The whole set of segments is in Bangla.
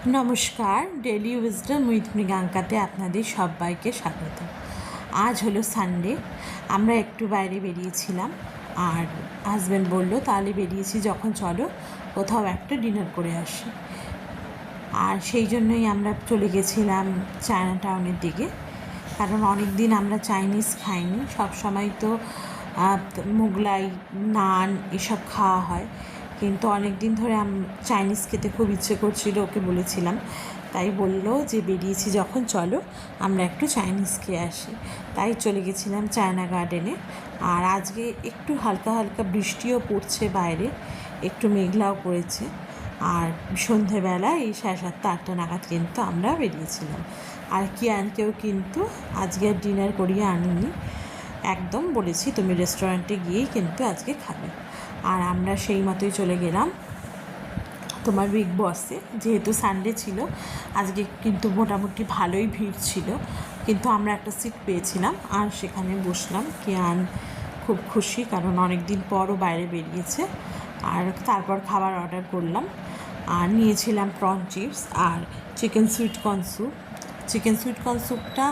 নমস্কার, ডেইলি উইজডম উইথ মৃগাঙ্কাতে আপনাদের সবাইকে স্বাগত। আজ হলো সানডে, আমরা একটু বাইরে বেরিয়েছিলাম আর হাজব্যান্ড বলল তাহলে বেরিয়েছি যখন চলো কোথাও একটা ডিনার করে আসি। আর সেই জন্যই আমরা চলে গেছিলাম চায়না টাউনের দিকে, কারণ অনেক দিন আমরা চাইনিজ খাইনি। সব সময় তো মোগলাই, নান এসব খাওয়া হয়, কিন্তু অনেক দিন ধরে চাইনিজ খেতে খুব ইচ্ছে করছিল। ওকে বলেছিলাম, তাই বললো যে বেরিয়েছি যখন চলো আমরা একটু চাইনিজ খেয়ে আসি। তাই চলে গেছিলাম চায়না গার্ডেনে। আর আজকে একটু হালকা হালকা বৃষ্টিও পড়ছে, বাইরে একটু মেঘলাও পড়েছে। আর সন্ধেবেলা এই 7:30-8টা নাগাদ কিন্তু আমরা বেরিয়েছিলাম। আর কিয়ানকেও কিন্তু আজকে ডিনার করিয়ে আনিনি, একদম বলেছি তুমি রেস্টুরেন্টে গিয়েই কিন্তু আজকে খাবে। আর আমরা সেই মতোই চলে গেলাম তোমার বিগ বসে। যেহেতু সানডে ছিল আজকে কিন্তু মোটামুটি ভালোই ভিড় ছিল, কিন্তু আমরা একটা সিট পেয়েছিলাম আর সেখানে বসলাম। কিয়ান খুব খুশি, কারণ অনেক দিন পরও বাইরে বেরিয়েছে। আর তারপর খাবার অর্ডার করলাম আর নিয়েছিলাম প্রন চিপস আর chicken sweetcorn soup. Chicken sweetcorn স্যুপটা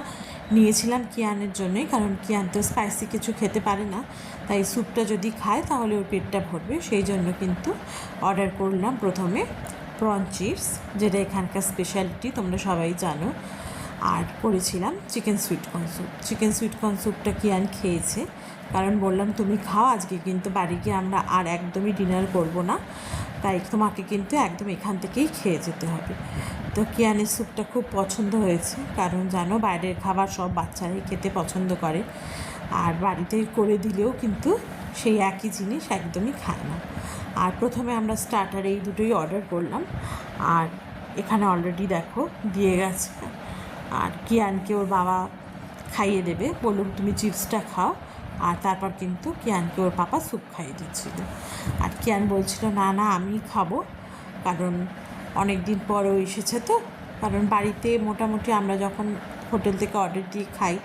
নিয়েছিলাম কিয়ানের জন্যই, কারণ কিয়ান তো স্পাইসি কিছু খেতে পারে না, তাই স্যুপটা যদি খায় তাহলে ওর পেটটা ভরবে। সেই জন্য কিন্তু অর্ডার করলাম প্রথমে প্রন চিপস, যেটা এখানকার স্পেশালিটি, তোমরা সবাই জানো। আর করেছিলাম chicken sweetcorn soup. Chicken sweetcorn স্যুপটা কিয়ান খেয়েছে, কারণ বললাম তুমি খাও, আজকে কিন্তু বাড়ি গিয়ে আমরা আর একদমই ডিনার করব না, তাই তোমাকে কিন্তু একদম এখান থেকেই খেয়ে যেতে হবে। তো কিয়ানের স্যুপটা খুব পছন্দ হয়েছে, কারণ জানো বাইরের খাবার সব বাচ্চারাই খেতে পছন্দ করে, আর বাড়িতে করে দিলেও কিন্তু সেই একই জিনিস একদমই খায় না। আর প্রথমে আমরা স্টার্টার এই দুটোই অর্ডার করলাম, আর এখানে অলরেডি দেখো দিয়ে গেছে। আর কিয়ানকে ওর বাবা খাইয়ে দেবে, বলুন তুমি চিপসটা খাও। আর তারপর কিন্তু কিয়ানকে ওর পাপা স্যুপ খাইয়ে দিচ্ছিল। আর কিয়ান বলছিল না না আমি খাবো, কারণ অনেক দিন পরও এসেছে তো। কারণ বাড়িতে মোটামুটি আমরা যখন হোটেল থেকে অর্ডার দিয়ে খাই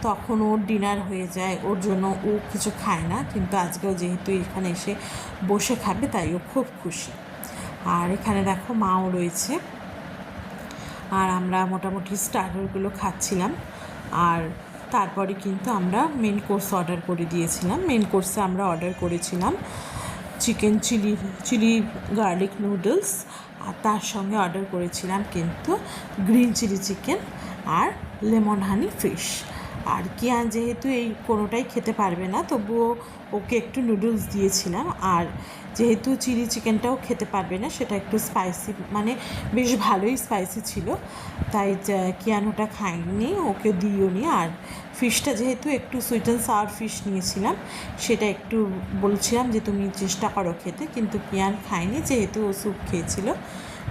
তখন ওর ডিনার হয়ে যায়, ওর জন্য ও কিছু খায় না, কিন্তু আজকেও যেহেতু এখানে এসে বসে খাবে তাই ও খুব খুশি। আর এখানে দেখো মাও রয়েছে। আর আমরা মোটামুটি স্টার্টারগুলো খাচ্ছিলাম, আর তারপরে কিন্তু আমরা মেন কোর্স অর্ডার করে দিয়েছিলাম। মেন কোর্সে আমরা অর্ডার করেছিলাম চিকেন চিলি গার্লিক নুডলস, আর তার সঙ্গে অর্ডার করেছিলাম কিন্তু গ্রিন চিলি চিকেন আর লেমন হানি ফিশ। আর কিয়ান যেহেতু এই কোনোটাই খেতে পারবে না, তবুও ওকে একটু নুডলস দিয়েছিলাম। আর যেহেতু চিলি চিকেনটাও খেতে পারবে না, সেটা একটু স্পাইসি, মানে বেশ ভালোই স্পাইসি ছিল, তাই কিয়ান ওটা খায়নি, ওকে দিও নি। আর ফিশটা যেহেতু একটু সুইট অ্যান্ড সাওয়ার ফিশ নিয়েছিলাম, সেটা একটু বলছিলাম যে তুমি চেষ্টা করো খেতে, কিন্তু কিয়ান খায়নি, যেহেতু ও স্যুপ খেয়েছিল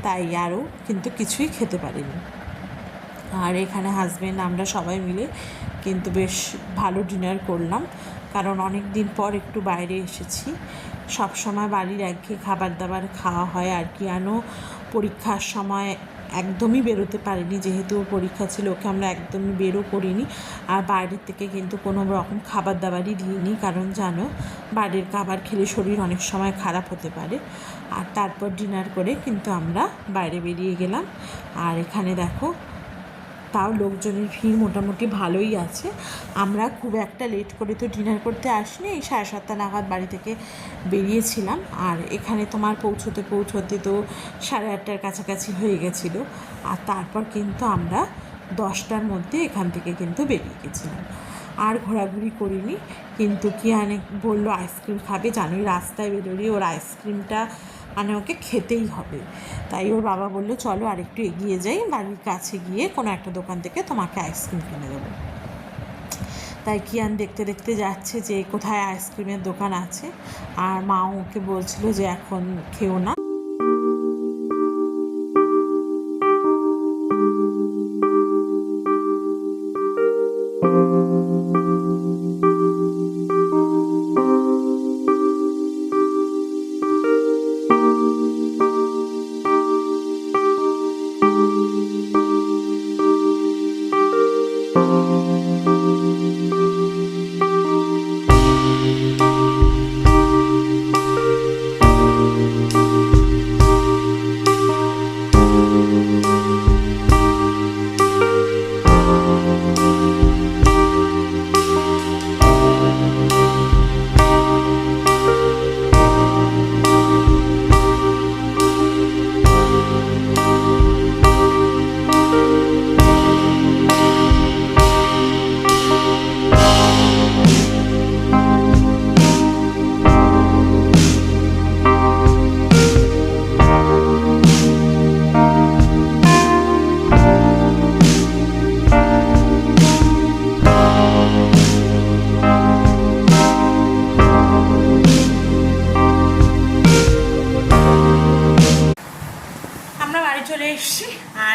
তাই আরও কিন্তু কিছুই খেতে পারিনি। আর এখানে হাজব্যান্ড আমরা সবাই মিলে কিন্তু বেশ ভালো ডিনার করলাম, কারণ অনেক দিন পর একটু বাইরে এসেছি। সব সময় বাড়ির একঘেয়ে খাবার দাবার খাওয়া হয়। আর কিয়ানও পরীক্ষার সময় একদমই বেরোতে পারিনি, যেহেতু ওর পরীক্ষা ছিল, ওকে আমরা একদমই বেরো করিনি। আর বাইরের থেকে কিন্তু কোনো রকম খাবার দাবারই দিইনি, কারণ জানো বাইরের খাবার খেলে শরীর অনেক সময় খারাপ হতে পারে। আর তারপর ডিনার করে কিন্তু আমরা বাইরে বেরিয়ে গেলাম। আর এখানে দেখো তাও লোকজনের ভিড় মোটামুটি ভালোই আছে। আমরা খুব একটা লেট করে তো ডিনার করতে আসিনি, এই 7:30 নাগাদ বাড়ি থেকে বেরিয়েছিলাম। আর এখানে তোমার পৌঁছতে তো 8:30টার কাছাকাছি হয়ে গেছিলো। আর তারপর কিন্তু আমরা 10টার মধ্যে এখান থেকে কিন্তু বেরিয়ে গেছিলাম। আর ঘোরাঘুরি করিনি, কিন্তু কিয়ানে বললো আইসক্রিম খাবে, জানোই রাস্তায় বেরোলে ওর আইসক্রিমটা মানে ওকে খেতেই হবে। তাই ওর বাবা বললো চলো আর একটু এগিয়ে যাই, বাড়ির কাছে গিয়ে কোনো একটা দোকান থেকে তোমাকে আইসক্রিম কিনে দেবো। তাই কিয়ান দেখতে দেখতে যাচ্ছে যে কোথায় আইসক্রিমের দোকান আছে, আর মাও ওকে বলছিল যে এখন খেও না।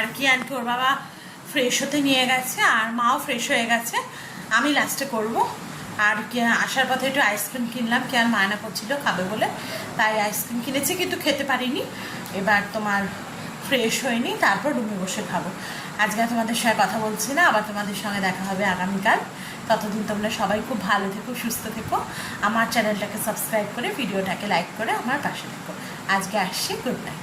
আর কিয়ানকে ওর বাবা ফ্রেশ হতে নিয়ে গেছে, আর মাও ফ্রেশ হয়ে গেছে, আমি লাস্টে করব। আর আসার পথে একটু আইসক্রিম কিনলাম, কিয়ান মায়না করছিল খাবে বলে, তাই আইসক্রিম কিনেছি, কিন্তু খেতে পারিনি। এবার তোমার ফ্রেশ হয়নি, তারপর রুমে বসে খাবো। আজকে তোমাদের সঙ্গে কথা বলছি না, আবার তোমাদের সঙ্গে দেখা হবে আগামীকাল। ততদিন তোমরা সবাই খুব ভালো থেকো, সুস্থ থেকো, আমার চ্যানেলটাকে সাবস্ক্রাইব করে ভিডিওটাকে লাইক করে আমার পাশে থেকো। আজকে আসছি, গুড নাইট।